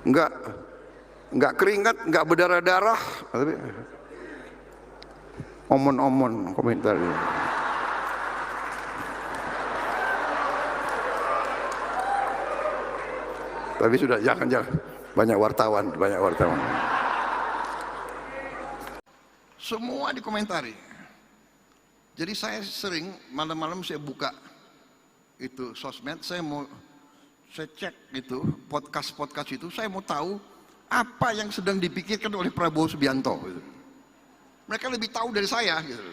nggak keringat, nggak berdarah-darah, tapi omon-omon komentar. Tapi sudah, jangan banyak wartawan. Semua dikomentari. Jadi saya sering malam-malam saya buka itu sosmed, saya cek itu podcast itu, saya mau tahu apa yang sedang dipikirkan oleh Prabowo Subianto gitu. Mereka lebih tahu dari saya gitu.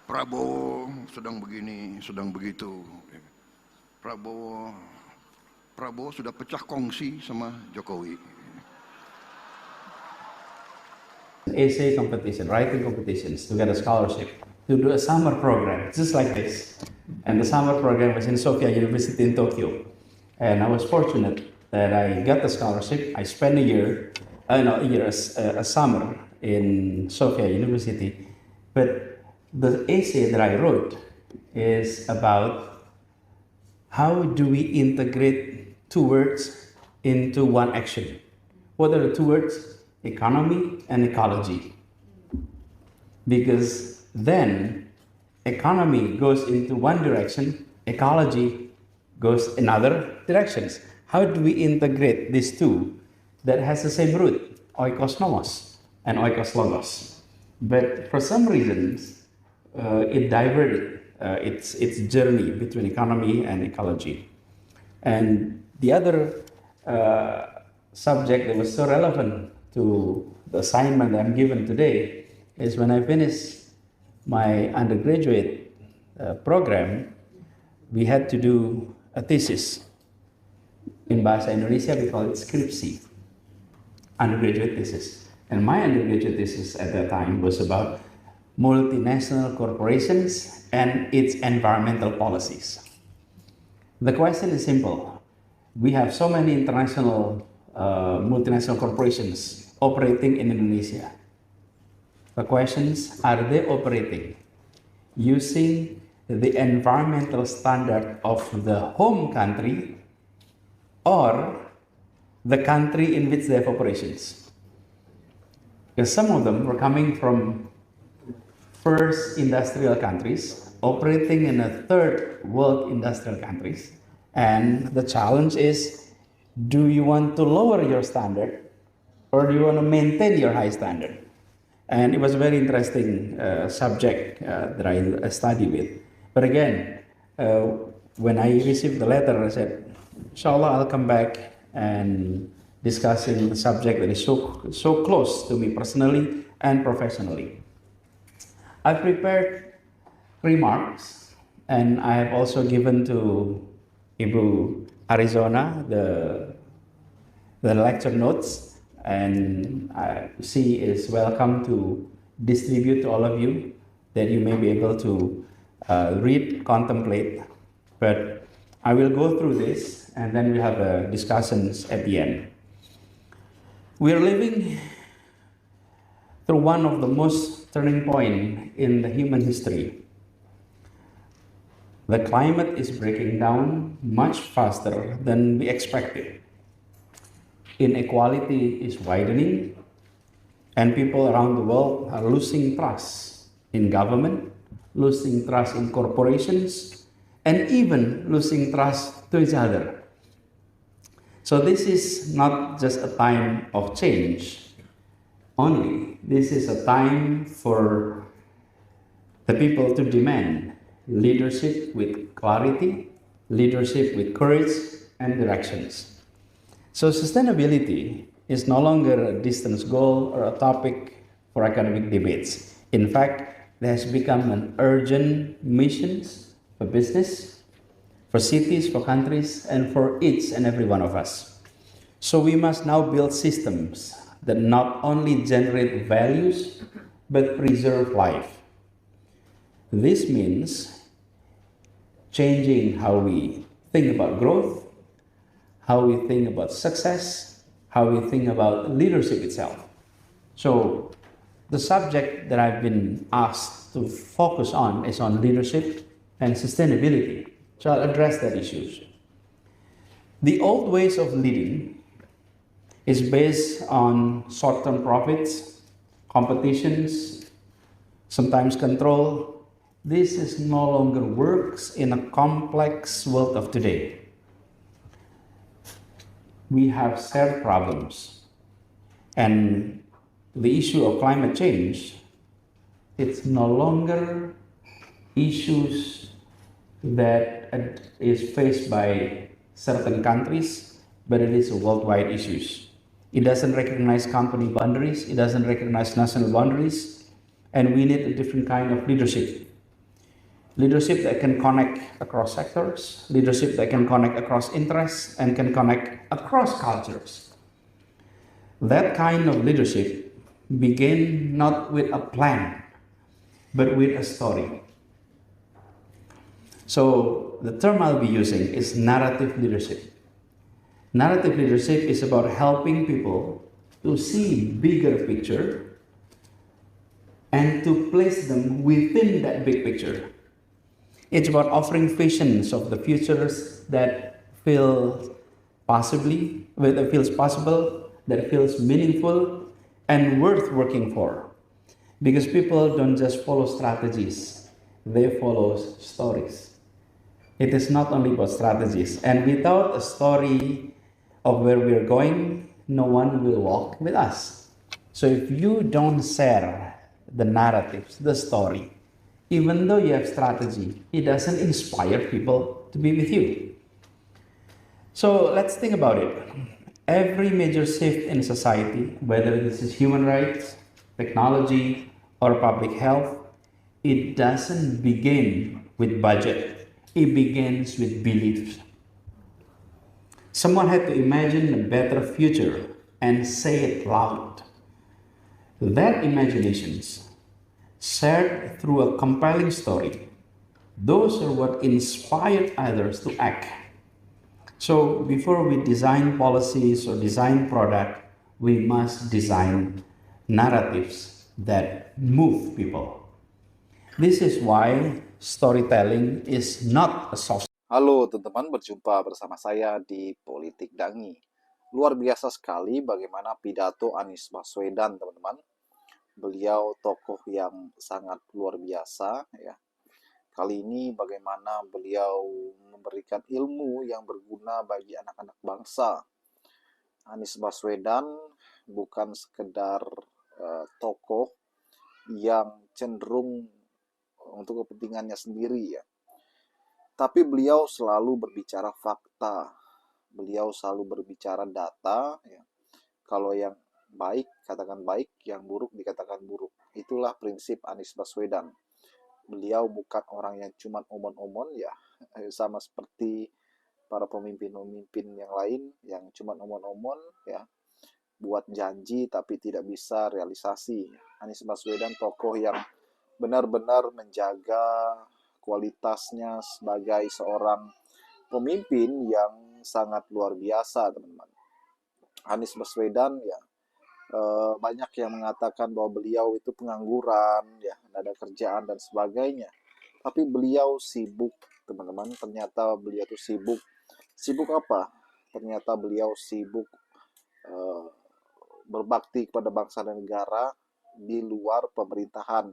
Prabowo sedang begini, sedang begitu. Prabowo sudah pecah kongsi sama Jokowi. Essay competition, writing competitions to get a scholarship to do a summer program just like this. And the summer program was in Sophia University in Tokyo. And I was fortunate that I got the scholarship. I spent a summer in Sophia University. But the essay that I wrote is about how do we integrate two words into one action. What are the two words? Economy and ecology. Because then economy goes into one direction, ecology goes in other directions. How do we integrate these two that has the same root, oikos nomos and oikos logos? But for some reasons, it diverted its journey between economy and ecology. And the other subject that was so relevant to the assignment that I'm given today is when I finished my undergraduate program, we had to do a thesis. In Bahasa Indonesia, we call it skripsi, undergraduate thesis. And my undergraduate thesis at that time was about multinational corporations and its environmental policies. The question is simple. We have so many international multinational corporations operating in Indonesia. The questions, are they operating using the environmental standard of the home country or the country in which they have operations? Because some of them were coming from first industrial countries operating in a third world industrial countries. And the challenge is, do you want to lower your standard or do you want to maintain your high standard? And it was a very interesting subject that I studied with. But again, when I received the letter, I said, inshallah, I'll come back and discussing the subject that is so close to me personally and professionally. I prepared remarks, and I have also given to Ibu Arizona the lecture notes, and she is welcome to distribute to all of you that you may be able to read, contemplate. But I will go through this, and then we have discussions at the end. We are living through one of the most turning point in the human history. The climate is breaking down much faster than we expected. Inequality is widening, and people around the world are losing trust in government, losing trust in corporations, and even losing trust to each other. So this is not just a time of change only. This is a time for the people to demand leadership with clarity, leadership with courage and directions. So sustainability is no longer a distant goal or a topic for academic debates. In fact, it has become an urgent mission for business, for cities, for countries, and for each and every one of us. So we must now build systems that not only generate values, but preserve life. This means changing how we think about growth, how we think about success, how we think about leadership itself. So the subject that I've been asked to focus on is on leadership and sustainability. So I'll address that issue. The old ways of leading is based on short-term profits, competitions, sometimes control. This is no longer works in a complex world of today. We have shared problems, and the issue of climate change, it's no longer issues that is faced by certain countries, but it is a worldwide issues. It doesn't recognize company boundaries, it doesn't recognize national boundaries, and we need a different kind of leadership. Leadership that can connect across sectors, leadership that can connect across interests, and can connect across cultures. That kind of leadership begin not with a plan, but with a story. So the term I'll be using is narrative leadership. Narrative leadership is about helping people to see bigger picture and to place them within that big picture. It's about offering visions of the futures that feels possible, that feels meaningful and worth working for. Because people don't just follow strategies, they follow stories. It is not only about strategies. And without a story of where we're going, no one will walk with us. So if you don't share the narratives, the story, even though you have strategy, it doesn't inspire people to be with you. So let's think about it. Every major shift in society, whether this is human rights, technology, or public health, it doesn't begin with budget. It begins with beliefs. Someone had to imagine a better future and say it loud. That imaginations, shared through a compelling story, those are what inspired others to act. So before we design policies or design product, we must design narratives that move people. This is why storytelling is not a soft. Halo teman-teman, berjumpa bersama saya di Politik Dangi. Luar biasa sekali bagaimana pidato Anies Baswedan, teman-teman. Beliau tokoh yang sangat luar biasa, ya. Kali ini bagaimana beliau memberikan ilmu yang berguna bagi anak-anak bangsa. Anies Baswedan bukan sekedar tokoh yang cenderung untuk kepentingannya sendiri, ya. Tapi beliau selalu berbicara fakta, beliau selalu berbicara data. Ya. Kalau yang baik, katakan baik, yang buruk dikatakan buruk. Itulah prinsip Anies Baswedan. Beliau bukan orang yang cuma omon-omon, ya, sama seperti para pemimpin-pemimpin yang lain yang cuma omon-omon, ya, buat janji tapi tidak bisa realisasi. Anies Baswedan tokoh yang benar-benar menjaga kualitasnya sebagai seorang pemimpin yang sangat luar biasa, teman-teman. Anies Baswedan, ya, banyak yang mengatakan bahwa beliau itu pengangguran, ya, tidak ada kerjaan dan sebagainya. Tapi beliau sibuk, teman-teman. Ternyata beliau itu sibuk. Sibuk apa? Ternyata beliau sibuk berbakti kepada bangsa dan negara di luar pemerintahan.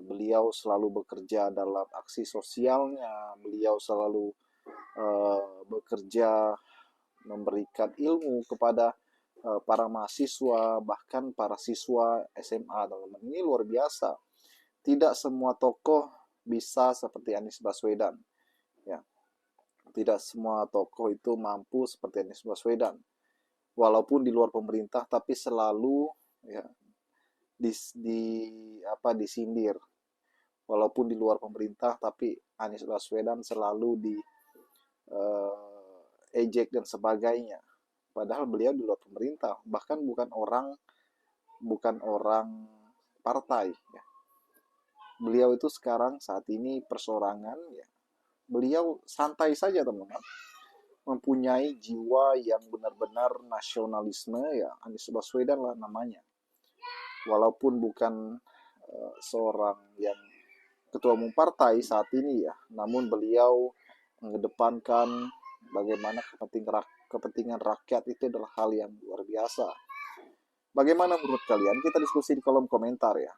Beliau selalu bekerja dalam aksi sosialnya, beliau selalu bekerja memberikan ilmu kepada para mahasiswa, bahkan para siswa SMA, teman-teman. Ini luar biasa. Tidak semua tokoh bisa seperti Anies Baswedan. Ya. Tidak semua tokoh itu mampu seperti Anies Baswedan. Walaupun di luar pemerintah, tapi selalu, ya, disindir. Walaupun di luar pemerintah, tapi Anies Baswedan selalu ejek dan sebagainya. Padahal beliau di luar pemerintah, bahkan bukan orang partai. Ya. Beliau itu sekarang saat ini persorangan, ya. Beliau santai saja, teman-teman. Mempunyai jiwa yang benar-benar nasionalisme, ya. Anies Baswedan lah namanya. Walaupun bukan seorang yang ketua umum partai saat ini, ya, namun beliau mengedepankan bagaimana kepentingan rakyat itu adalah hal yang luar biasa. Bagaimana menurut kalian? Kita diskusi di kolom komentar ya.